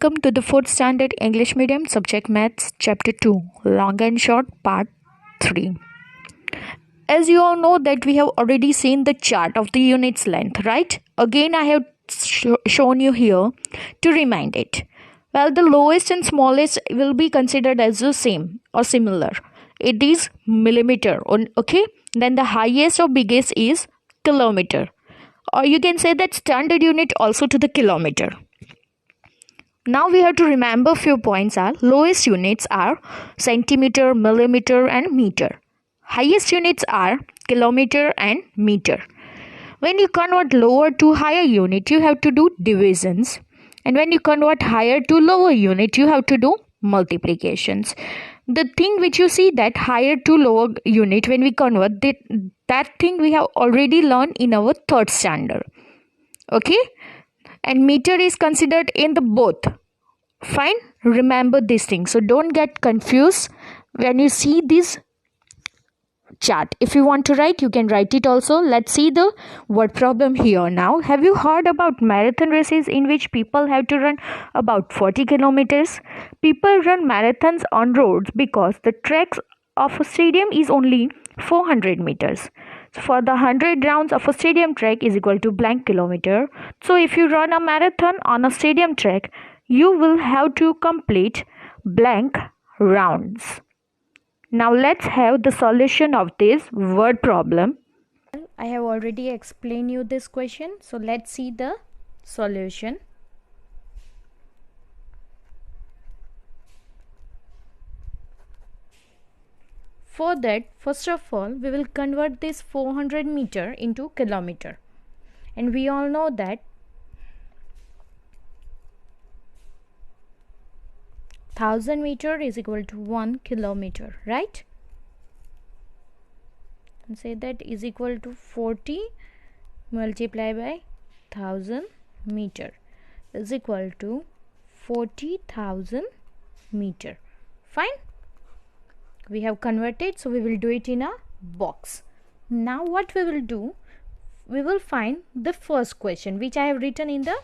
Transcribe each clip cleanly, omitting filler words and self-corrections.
welcome to the 4th Standard English Medium Subject Maths Chapter 2 Long and Short Part 3. As you all know that we have already seen the chart of the unit's length, right? Again I have shown you here to remind it. Well, the lowest and smallest will be considered as the same or similar. It is millimeter, okay? Then the highest or biggest is kilometer. Or you can say that standard unit also to the kilometer. Now we have to remember few points are lowest units are centimeter, millimeter and meter. Highest units are kilometer and meter. When you convert lower to higher unit, you have to do divisions. And when you convert higher to lower unit, you have to do multiplications. The thing which you see that higher to lower unit, when we convert that thing we have already learned in our 3rd standard. Okay? And meter is considered in the both. Fine, remember this thing, so don't get confused when you see this chart. If you want to write, you can write it also. Let's see the word problem here. Now, have you heard about marathon races in which people have to run about 40 kilometers? People run marathons on roads because the tracks of a stadium is only 400 meters. So for the 100 rounds of a stadium track is equal to blank kilometer. So if you run a marathon on a stadium track, you will have to complete blank rounds. Now let's have the solution of this word problem. I have already explained you this question, so let's see the solution. For that, first of all, we will convert this 400 meter into kilometer. And we all know that 1000 meter is equal to 1 kilometer, right? And say that is equal to 40 multiplied by 1000 meter is equal to 40,000 meter. Fine. We have converted, so we will do it in a box. Now what we will do, we will find the first question which I have written in the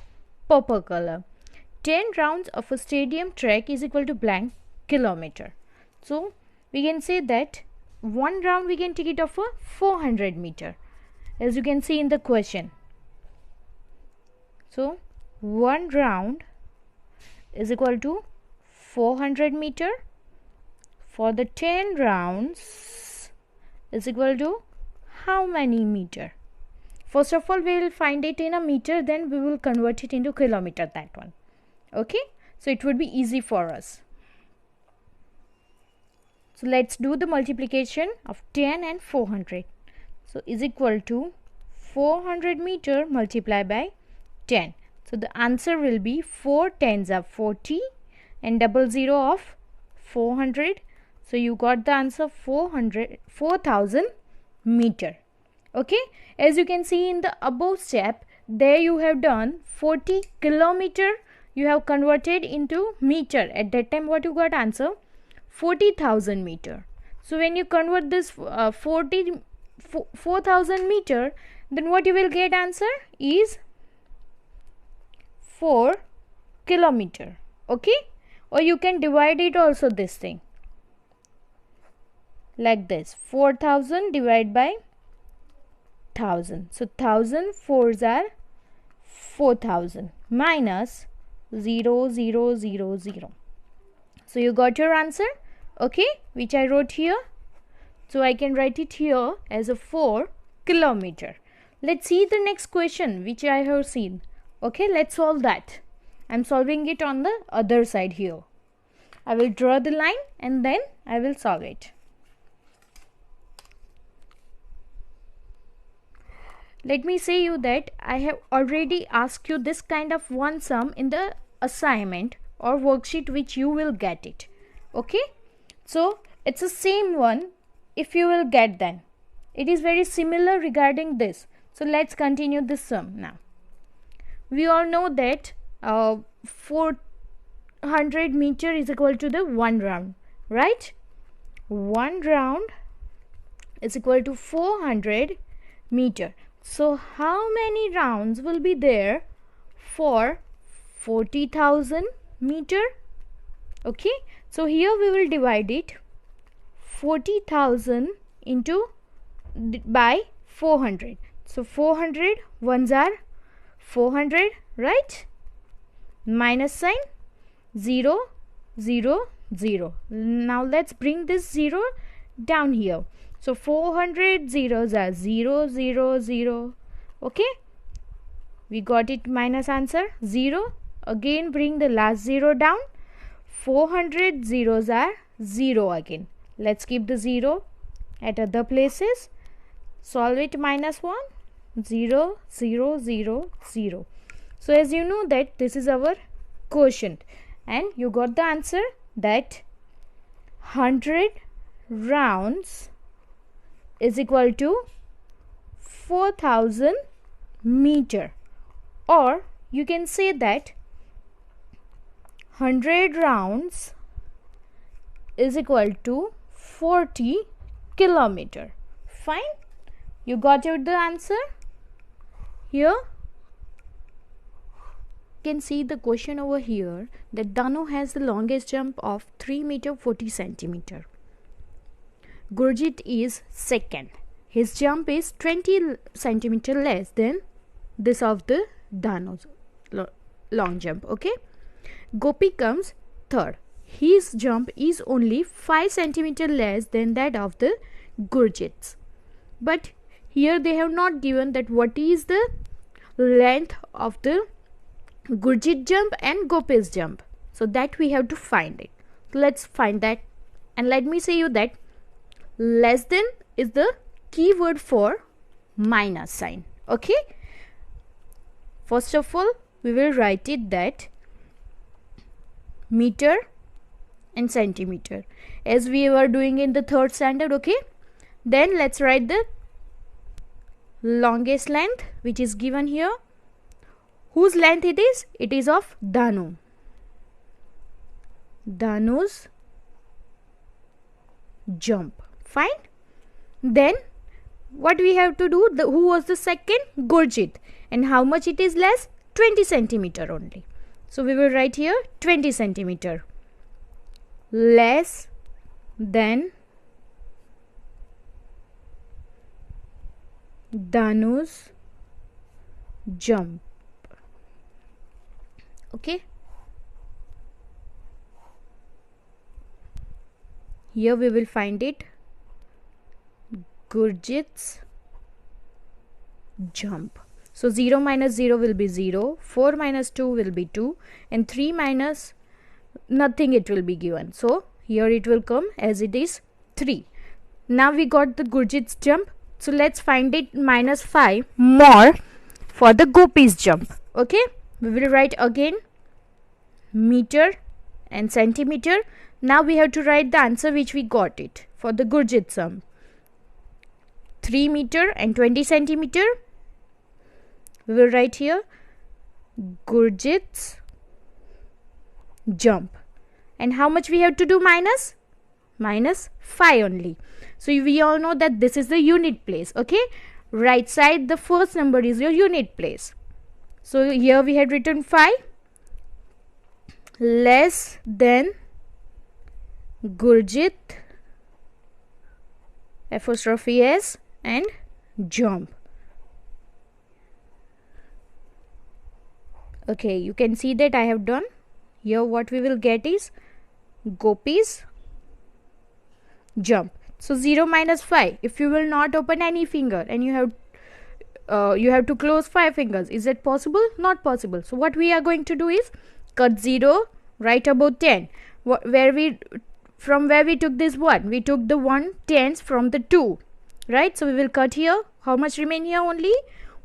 purple color. 10 rounds of a stadium track is equal to blank kilometer. So we can say that one round we can take it of a 400 meter, as you can see in the question. So one round is equal to 400 meter. For the 10 rounds is equal to how many meter? First of all, we will find it in a meter, then we will convert it into kilometer, that one. Okay, so it would be easy for us. So let's do the multiplication of 10 and 400. So is equal to 400 meter multiplied by 10. So the answer will be 4 tens are 40 and double zero of 400. So you got the answer 4,000 meter. Okay, as you can see in the above step, there you have done 40 kilometer. You have converted into meter. At that time what you got answer 40,000 meter. So when you convert this 4,000 meter, then what you will get answer is 4 kilometer. Okay, or you can divide it also this thing like this, 4,000 divided by 1000. So 1000 fours are 4,000 minus 0, 0, 0, 0. So you got your answer, okay, which I wrote here. So I can write it here as a 4 kilometer. Let's see the next question which I have seen. Okay, let's solve that. I'm solving it on the other side here. I will draw the line and then I will solve it. Let me say you that I have already asked you this kind of one sum in the assignment or worksheet which you will get it. Okay, so it's the same one if you will get then. It is very similar regarding this. So let's continue this sum now. We all know that 400 meter is equal to the 1 round, right? 1 round is equal to 400 meter. So how many rounds will be there for 40,000 meter. Okay, so here we will divide it 40,000 into by 400. So 400 ones are 400, right? Minus sign, 0 0 0. Now let's bring this 0 down here. So 400 zeros are 0 0 0. Okay, we got it minus answer 0. Again bring the last 0 down. 400 zeros are 0 again. Let's keep the 0 at other places. Solve it minus 1, 0 0 0 0. So as you know that this is our quotient, and you got the answer that 100 rounds is equal to 4,000 meter, or you can say that 100 rounds is equal to 40 kilometer. Fine, you got out the answer. Here you can see the question over here that Danu has the longest jump of 3 meter 40 centimeter. Gurjit is second. His jump is 20 centimeter less than this of the Danu's long jump. Okay, Gopi comes third. His jump is only 5 centimeter less than that of the Gurjit's. But here they have not given that what is the length of the Gurjit jump and Gopi's jump. So that we have to find it. Let's find that, and let me say you that less than is the keyword for minus sign. Okay, first of all we will write it that meter and centimeter as we were doing in the third standard. Okay, then let's write the longest length which is given here. Whose length it is? It is of Danu. Danu's jump. Fine. Then what we have to do? Who was the second? Gurjit. And how much it is less? 20 centimeter only. So we will write here 20 centimeter less than Danu's jump. Okay, here we will find it Gurjit's jump. So 0 minus 0 will be 0, 4 minus 2 will be 2, and 3 minus nothing it will be given. So here it will come as it is 3. Now we got the Gurjit's jump. So let's find it minus 5 more for the Gopi's jump. Okay, we will write again meter and centimeter. Now we have to write the answer which we got it for the Gurjit's jump. 3 meter and 20 centimeter. We will write here Gurjit's jump. And how much we have to do? Minus 5 only. So we all know that this is the unit place. Okay, right side the first number is your unit place. So here we had written 5 less than Gurjit apostrophe s and jump. Okay, you can see that I have done here. What we will get is Gopi's jump. So 0 minus 5. If you will not open any finger and you have to close 5 fingers, is it possible? Not possible. So what we are going to do is cut 0 right above 10. From where we took this 1, we took the 1 tens from the 2, right? So we will cut here. How much remain here? Only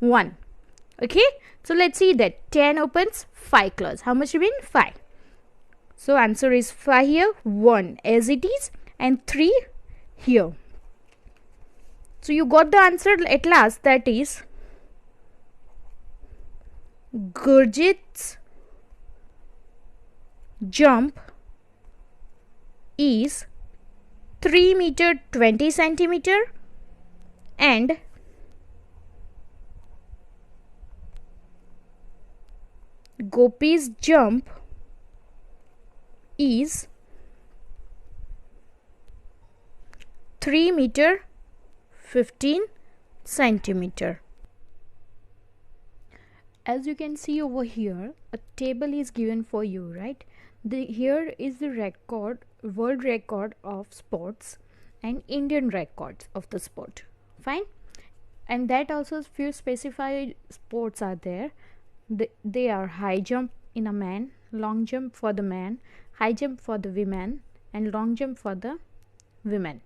1. Okay, so let's see that 10 opens, 5 close. How much remain? 5. So answer is 5 here, 1 as it is, and 3 here. So you got the answer at last, that is Gurjit's jump is 3 meter 20 centimeter and Gopi's jump is 3 meter 15 centimeter. As you can see over here, a table is given for you, right? Here is the record, world record of sports and Indian records of the sport. Fine. And that also few specified sports are there. They are high jump in a man, long jump for the man, high jump for the women, and long jump for the women.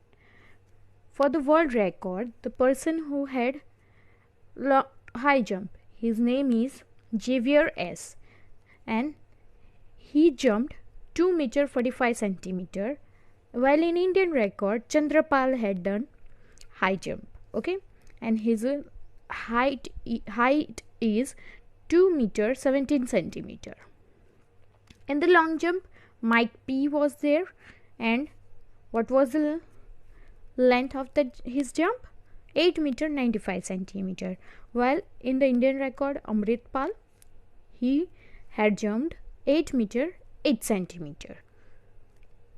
For the world record, the person who had high jump, his name is Xavier S. and he jumped 2 meter 45 centimeter, while in Indian record Chandrapal had done high jump. Okay, and his height is 2 meter 17 centimeter. In the long jump, Mike P was there, and what was the length of his jump? 8 meter 95 centimeter. While in the Indian record, Amrit Pal, he had jumped 8 meter 8 centimeter.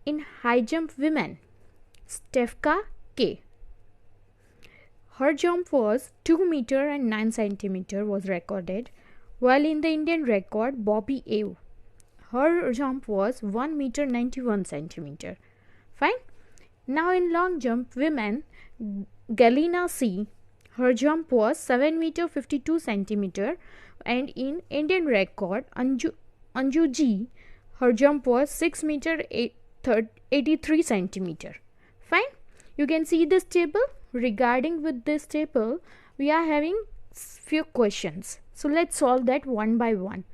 In high jump women, Stefka K, her jump was 2 meter and 9 centimeter was recorded, while in the Indian record, Bobby A, her jump was 1 meter 91 centimeter. Fine. Now in long jump women, Galina C, her jump was 7 meter 52 centimeter, and in Indian record, Anju G, her jump was 6 meter 83 centimeter. Fine. You can see this table. Regarding with this table, we are having few questions. So let's solve that one by one.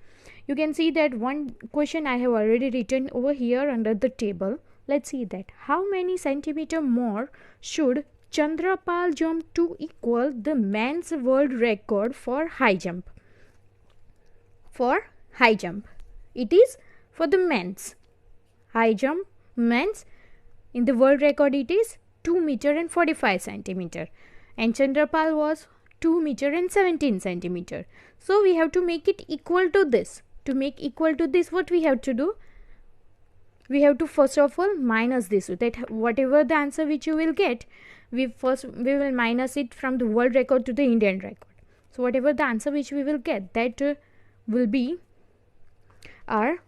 You can see that one question I have already written over here under the table. Let's see that. How many centimeter more should Chandrapal jump to equal the men's world record for high jump? For high jump, it is for the men's high jump. Men's in the world record it is 2 meter and 45 centimeter, and Chandrapal was 2 meter and 17 centimeter. So we have to make it equal to this. To make equal to this, what we have to do? We have to first of all minus this, that whatever the answer which you will get, we will minus it from the world record to the Indian record. So whatever the answer which we will get, that will be our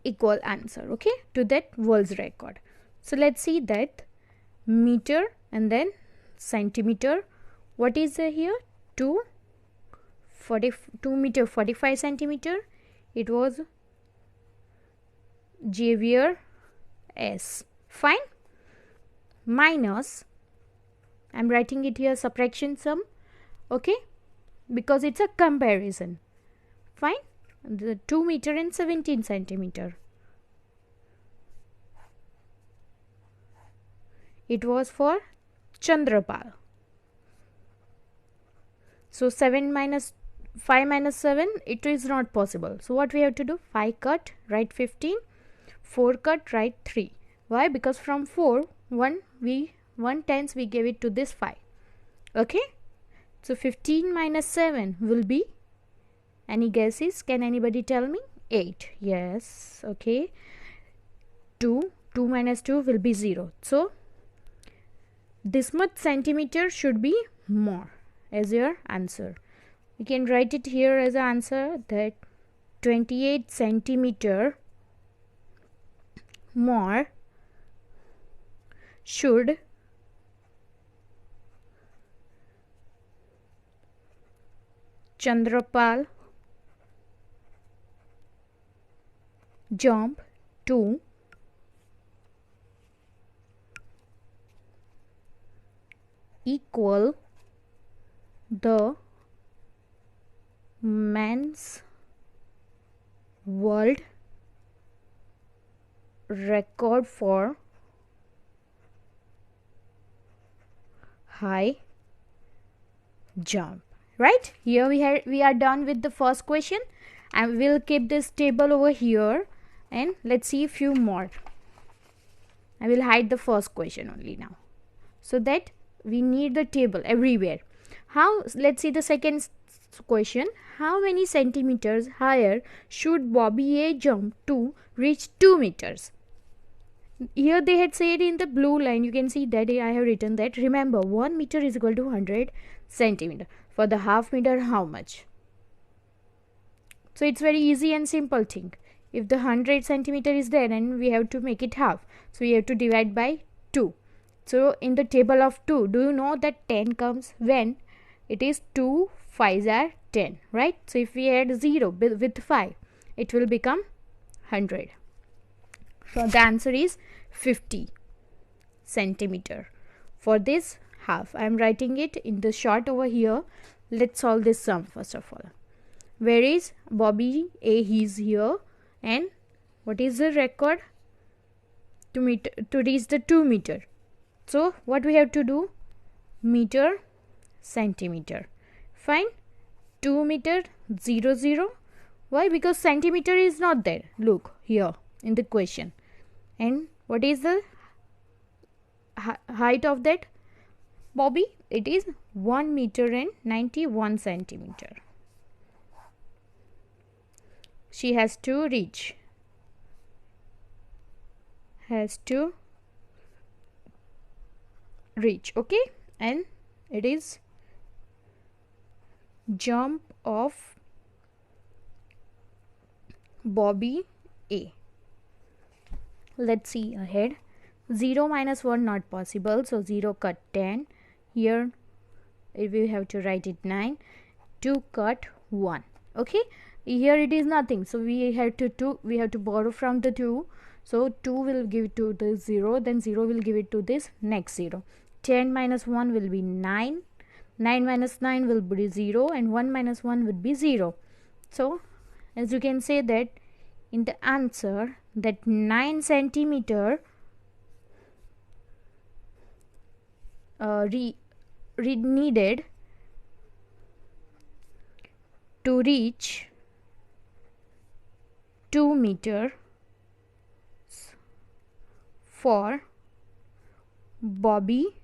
equal answer, okay, to that world's record. So let's see that meter and then centimeter. What is here? 2 meter 45 centimeter. It was Xavier S. Fine. Minus, I'm writing it here, subtraction sum, okay, because it's a comparison. Fine. The 2 meter and 17 centimeter. It was for Chandrapal. So 7 minus 5 minus 7, it is not possible. So what we have to do? 5 cut, write 15. 4 cut, write 3. Why? Because from 4, 1 tenth we gave it to this 5. Okay. So 15 minus 7 will be, any guesses? Can anybody tell me? 8. Yes. Okay. 2 minus 2 will be 0. So this much centimeter should be more as your answer. You can write it here as an answer, that 28 centimeter more should Chandrapal jump to equal the men's world record for high jump. Right, here we are done with the first question, and we'll keep this table over here, and let's see a few more. I will hide the first question only now, so that we need the table everywhere. How? Let's see the second So question, how many centimeters higher should Bobby A jump to reach 2 meters? Here they had said in the blue line, you can see that I have written that. Remember, 1 meter is equal to 100 centimeter. For the half meter, how much? So it's very easy and simple thing. If the 100 centimeter is there, and we have to make it half, so we have to divide by 2. So in the table of 2, do you know that 10 comes when it is 2 5s are 10, right? So if we add 0 with 5, it will become 100. So the answer is 50 centimeter. For this half, I am writing it in the short over here. Let's solve this sum first of all. Where is Bobby A? He's here. And what is the record? To reach the 2 meter. So what we have to do? Meter, centimeter. Fine. 2 meter, 0, 0. Why? Because centimeter is not there. Look here in the question. And what is the height of that Bobby? It is 1 meter and 91 centimeter. She has to reach. Okay, and it is jump of Bobby A. Let's see ahead. 0 minus 1 not possible, so 0 cut 10. Here we have to write it 9. 2 cut 1. Okay, here it is nothing, so we have to borrow from the 2. So 2 will give it to the 0, then 0 will give it to this next 0. 10 minus 1 will be 9. 9 minus 9 will be 0, and 1 minus 1 would be 0. So as you can say that in the answer, that 9 centimeter needed to reach 2 meter for Bobby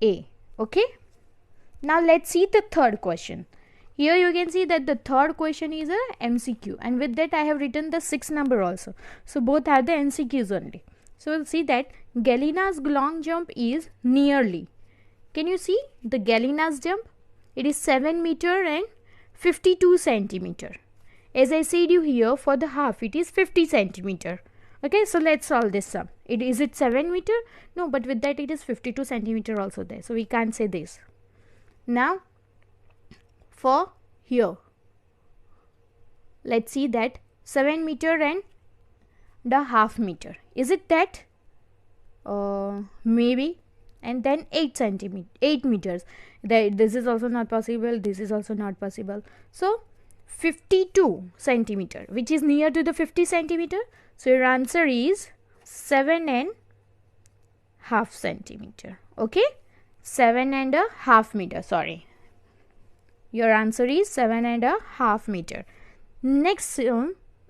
A. Okay, now let's see the third question. Here you can see that the third question is a MCQ, and with that I have written the 6 number also. So both are the MCQs only. So we'll see that Galina's long jump is nearly. Can you see the Galina's jump? It is 7 meter and 52 centimeter. As I said you here, for the half it is 50 centimeter. Okay, so let's solve this sum. Is it 7 meter? No, but with that it is 52 centimeter also there. So we can't say this. Now for here, let's see that 7 meter and the half meter. Is it that? Maybe. And then 8 meters. This is also not possible. This is also not possible. So 52 centimeter, which is near to the 50 centimeter. So your answer is 7.5 centimeter. Okay, 7.5 meter. Sorry, your answer is 7.5 meter. Next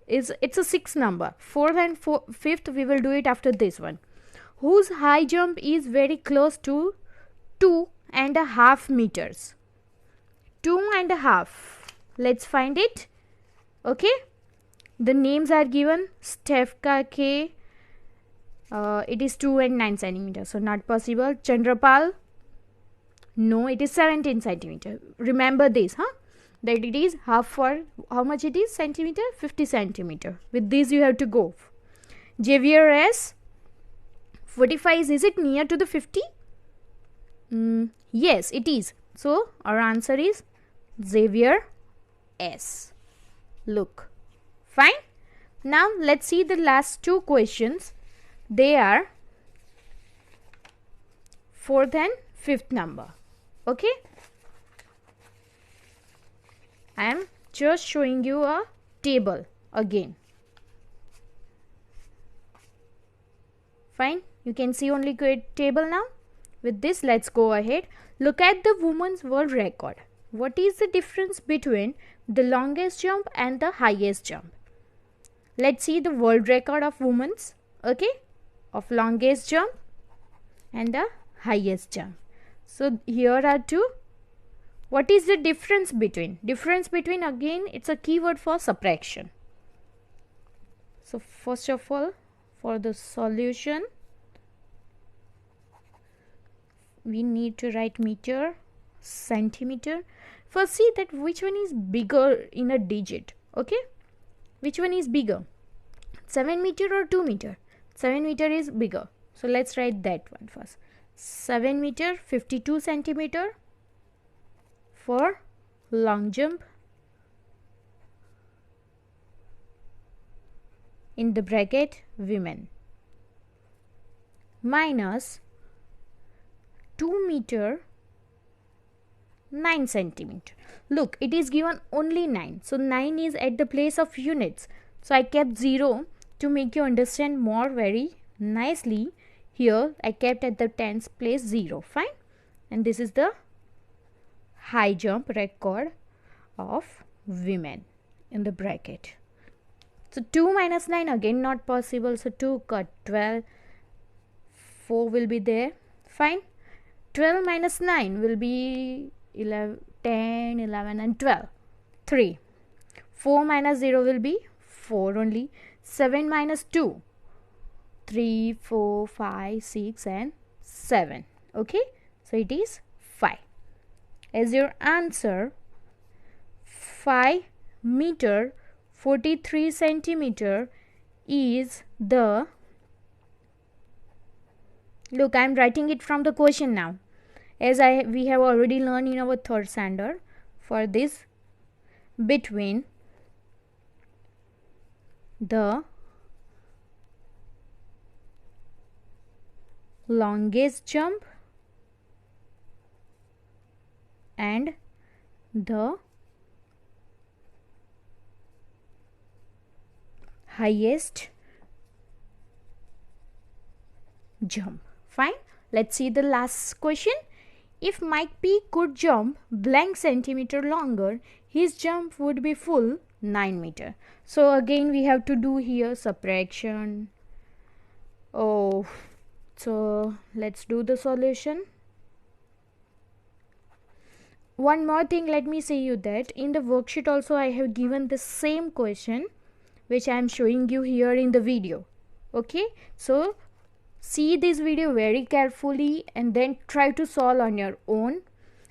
it's a 6 number. 4th and 5th we will do it after this one. Whose high jump is very close to 2.5 meters? 2.5. Let's find it. Okay, the names are given. Stefka K, it is 2 and 9 centimeters, so not possible. Chandrapal, no, it is 17 centimeter. Remember this, that it is half for how much it is centimeter? 50 centimeter. With this you have to go. Xavier S, 45, is it near to the 50? Yes, it is. So our answer is Xavier S. Look, fine. Now let's see the last 2 questions. They are 4th and 5th number. Okay, I am just showing you a table again. Fine, you can see only table now. With this, let's go ahead. Look at the women's world record. What is the difference between the longest jump and the highest jump? Let's see the world record of women's, okay, of longest jump and the highest jump. So here are 2. What is the difference between? Difference between, again, it's a keyword for subtraction. So first of all, for the solution, we need to write meter, centimeter. First, see that which one is bigger in a digit. Okay, which one is bigger, 7 meter or 2 meter? 7 meter is bigger, so let's write that one first. 7 meter, 52 centimeter for long jump, in the bracket women, minus 2 meter, 9 centimeter. Look, it is given only 9, so 9 is at the place of units, so I kept 0 to make you understand more very nicely. Here I kept at the tens place 0. Fine. And this is the high jump record of women in the bracket. So 2 minus 9, again not possible, so 2 cut 12, 4 will be there. Fine. 12 minus 9 will be 11, 10, 11 and 12. 3. 4 minus 0 will be 4 only. 7 minus 2. 3, 4, 5, 6 and 7. Okay. So it is 5. As your answer, 5 meter 43 centimeter is the, look, I am writing it from the question now, as we have already learned in our third standard. For this, between the longest jump and the highest jump. Fine. Let's see the last question. If Mike P could jump blank centimeter longer, his jump would be full 9 meter. So again we have to do here subtraction. Oh, so let's do the solution. One more thing, let me say you that in the worksheet also I have given the same question which I am showing you here in the video. Okay, so see this video very carefully and then try to solve on your own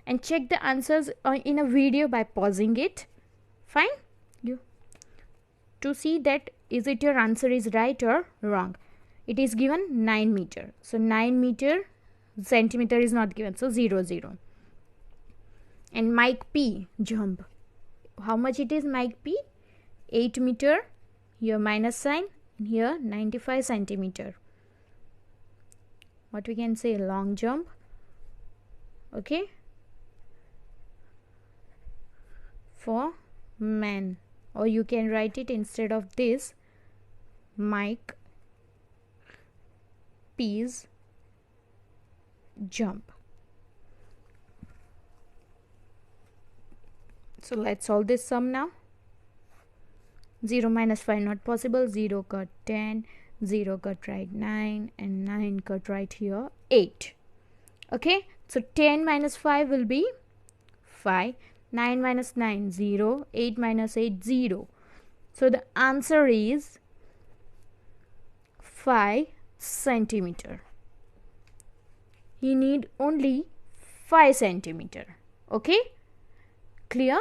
and check the answers in a video by pausing it. Fine. You to see that is it your answer is right or wrong. It is given 9 meter, so 9 meter centimeter is not given, so 0 0. And Mike P jump, how much it is? Mike P 8 meter, here minus sign, and here 95 centimeter. What we can say, long jump. Okay, for men, or you can write it instead of this, Mike P's jump. So let's solve this sum now. 0 minus 5 not possible, 0 cut 10, 0 cut right 9 and 9 cut right here 8. Okay, so 10 minus 5 will be 5, 9 minus 9 0, 8 minus 8 0. So the answer is 5 centimeter. He need only 5 centimeter. Okay, clear?